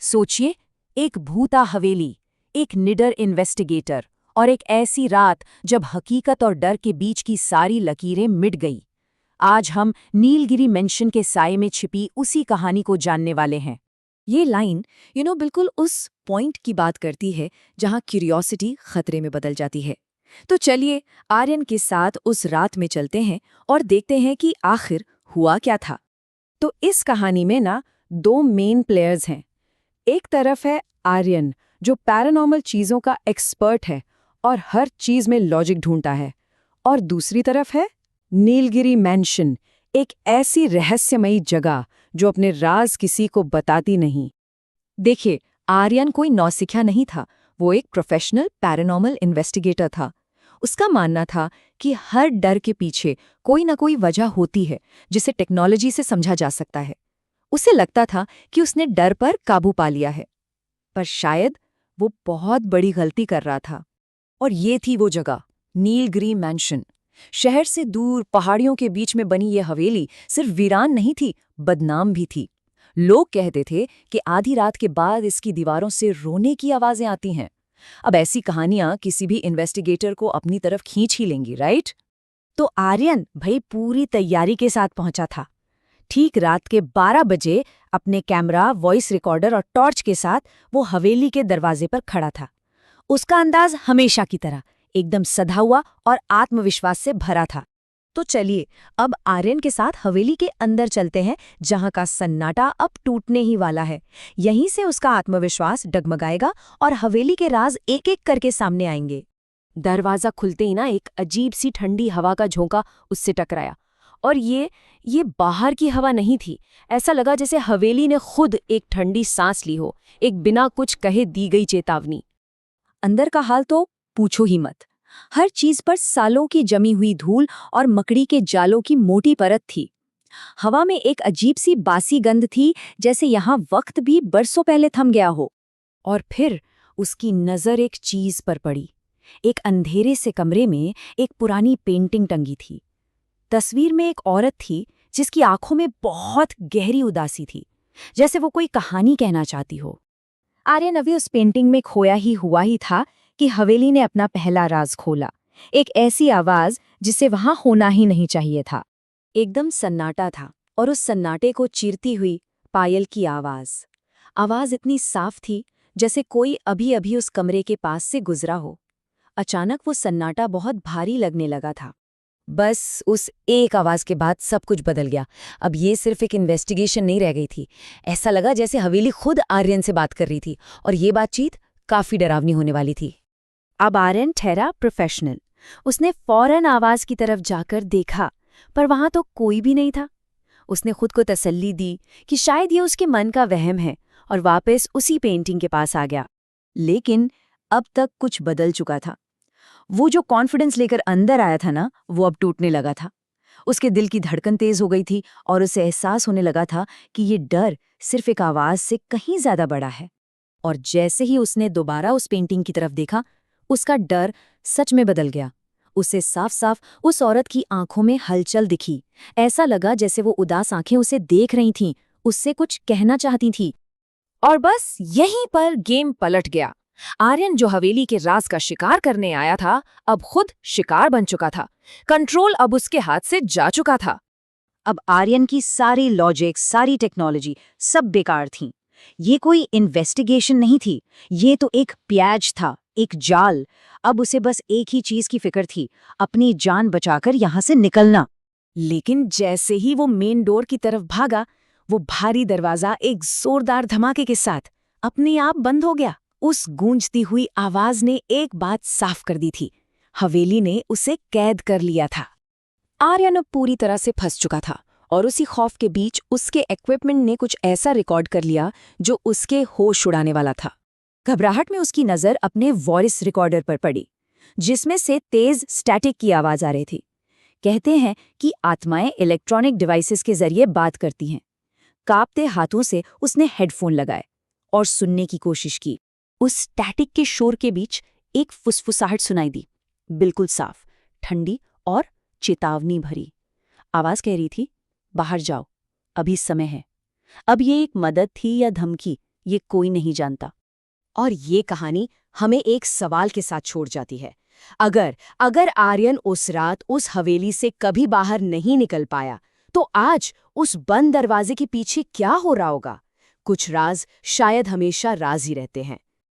सोचिए, एक भूता हवेली, एक निडर इन्वेस्टिगेटर और एक ऐसी रात जब हकीकत और डर के बीच की सारी लकीरें मिट गई। आज हम नीलगिरी मेंशन के साए में छिपी उसी कहानी को जानने वाले हैं। ये लाइन बिल्कुल उस पॉइंट की बात करती है जहां क्यूरियोसिटी खतरे में बदल जाती है। तो चलिए आर्यन के साथ उस रात में चलते हैं और देखते हैं कि आखिर हुआ क्या था। तो इस कहानी में ना दो मेन प्लेयर्स हैं। एक तरफ है आर्यन, जो पैरानॉर्मल चीजों का एक्सपर्ट है और हर चीज में लॉजिक ढूंढता है। और दूसरी तरफ है नीलगिरी मैंशन, एक ऐसी रहस्यमयी जगह जो अपने राज किसी को बताती नहीं। देखिए, आर्यन कोई नौसिखिया नहीं था, वो एक प्रोफेशनल पैरानॉर्मल इन्वेस्टिगेटर था। उसका मानना था कि हर डर के पीछे कोई ना कोई वजह होती है जिसे टेक्नोलॉजी से समझा जा सकता है। उसे लगता था कि उसने डर पर काबू पा लिया है, पर शायद वो बहुत बड़ी गलती कर रहा था। और ये थी वो जगह, नीलगिरी मैंशन। शहर से दूर पहाड़ियों के बीच में बनी ये हवेली सिर्फ वीरान नहीं थी, बदनाम भी थी। लोग कहते थे कि आधी रात के बाद इसकी दीवारों से रोने की आवाजें आती हैं। अब ऐसी कहानियां किसी भी इन्वेस्टिगेटर को अपनी तरफ खींच ही लेंगी, राइट? तो आर्यन भाई पूरी तैयारी के साथ पहुंचा था। ठीक रात के 12 बजे अपने कैमरा, वॉइस रिकॉर्डर और टॉर्च के साथ वो हवेली के दरवाजे पर खड़ा था। उसका अंदाज हमेशा की तरह एकदम सधा हुआ और आत्मविश्वास से भरा था। तो चलिए अब आर्यन के साथ हवेली के अंदर चलते हैं, जहां का सन्नाटा अब टूटने ही वाला है। यहीं से उसका आत्मविश्वास डगमगाएगा और हवेली के राज एक एक करके सामने आएंगे। दरवाजा खुलते ही ना एक अजीब सी ठंडी हवा का झोंका उससे टकराया। और ये बाहर की हवा नहीं थी। ऐसा लगा जैसे हवेली ने खुद एक ठंडी सांस ली हो, एक बिना कुछ कहे दी गई चेतावनी। अंदर का हाल तो पूछो ही मत। हर चीज पर सालों की जमी हुई धूल और मकड़ी के जालों की मोटी परत थी। हवा में एक अजीब सी बासी गंध थी, जैसे यहाँ वक्त भी बरसों पहले थम गया हो। और फिर उसकी नजर एक चीज पर पड़ी। एक अंधेरे से कमरे में एक पुरानी पेंटिंग टंगी थी। तस्वीर में एक औरत थी जिसकी आंखों में बहुत गहरी उदासी थी, जैसे वो कोई कहानी कहना चाहती हो। आर्यन अभी उस पेंटिंग में खोया ही हुआ ही था कि हवेली ने अपना पहला राज खोला। एक ऐसी आवाज जिसे वहां होना ही नहीं चाहिए था। एकदम सन्नाटा था और उस सन्नाटे को चीरती हुई पायल की आवाज। आवाज इतनी साफ थी जैसे कोई अभी अभी उस कमरे के पास से गुजरा हो। अचानक वो सन्नाटा बहुत भारी लगने लगा था। बस उस एक आवाज के बाद सब कुछ बदल गया। अब ये सिर्फ एक इन्वेस्टिगेशन नहीं रह गई थी। ऐसा लगा जैसे हवेली खुद आर्यन से बात कर रही थी, और ये बातचीत काफी डरावनी होने वाली थी। अब आर्यन ठहरा प्रोफेशनल। उसने फौरन आवाज की तरफ जाकर देखा, पर वहां तो कोई भी नहीं था। उसने खुद को तसल्ली दी कि शायद ये उसके मन का वहम है, और वापस उसी पेंटिंग के पास आ गया। लेकिन अब तक कुछ बदल चुका था। वो जो कॉन्फिडेंस लेकर अंदर आया था ना, वो अब टूटने लगा था। उसके दिल की धड़कन तेज हो गई थी और उसे एहसास होने लगा था कि ये डर सिर्फ एक आवाज से कहीं ज्यादा बड़ा है। और जैसे ही उसने दोबारा उस पेंटिंग की तरफ देखा, उसका डर सच में बदल गया। उसे साफ साफ उस औरत की आंखों में हलचल दिखी। ऐसा लगा जैसे वो उदास आंखें उसे देख रही थीं, उससे कुछ कहना चाहती थी। और बस यहीं पर गेम पलट गया। आर्यन, जो हवेली के राज का शिकार करने आया था, अब खुद शिकार बन चुका था। कंट्रोल अब उसके हाथ से जा चुका था। अब आर्यन की सारी लॉजिक, सारी टेक्नोलॉजी सब बेकार थी। ये कोई इन्वेस्टिगेशन नहीं थी, ये तो एक प्याज था, एक जाल। अब उसे बस एक ही चीज की फिक्र थी, अपनी जान बचाकर यहां से निकलना। लेकिन जैसे ही वो मेन डोर की तरफ भागा, वो भारी दरवाजा एक जोरदार धमाके के साथ अपने आप बंद हो गया। उस गूंजती हुई आवाज ने एक बात साफ कर दी थी, हवेली ने उसे कैद कर लिया था। आर्यन अब पूरी तरह से फंस चुका था, और उसी खौफ के बीच उसके इक्विपमेंट ने कुछ ऐसा रिकॉर्ड कर लिया जो उसके होश उड़ाने वाला था। घबराहट में उसकी नज़र अपने वॉइस रिकॉर्डर पर पड़ी, जिसमें से तेज स्टैटिक की आवाज आ रही थी। कहते हैं कि आत्माएं इलेक्ट्रॉनिक डिवाइसेस के जरिए बात करती हैं। कांपते हाथों से उसने हेडफोन लगाए और सुनने की कोशिश की। उस स्टैटिक के शोर के बीच एक फुसफुसाहट सुनाई दी, बिल्कुल साफ, ठंडी और चेतावनी भरी। आवाज कह रही थी, बाहर जाओ, अभी समय है। अब ये एक मदद थी या धमकी, ये कोई नहीं जानता। और ये कहानी हमें एक सवाल के साथ छोड़ जाती है। अगर आर्यन उस रात उस हवेली से कभी बाहर नहीं निकल पाया, तो आज उस बंद दरवाजे के पीछे क्या हो रहा होगा? कुछ राज शायद हमेशा राज ही रहते हैं।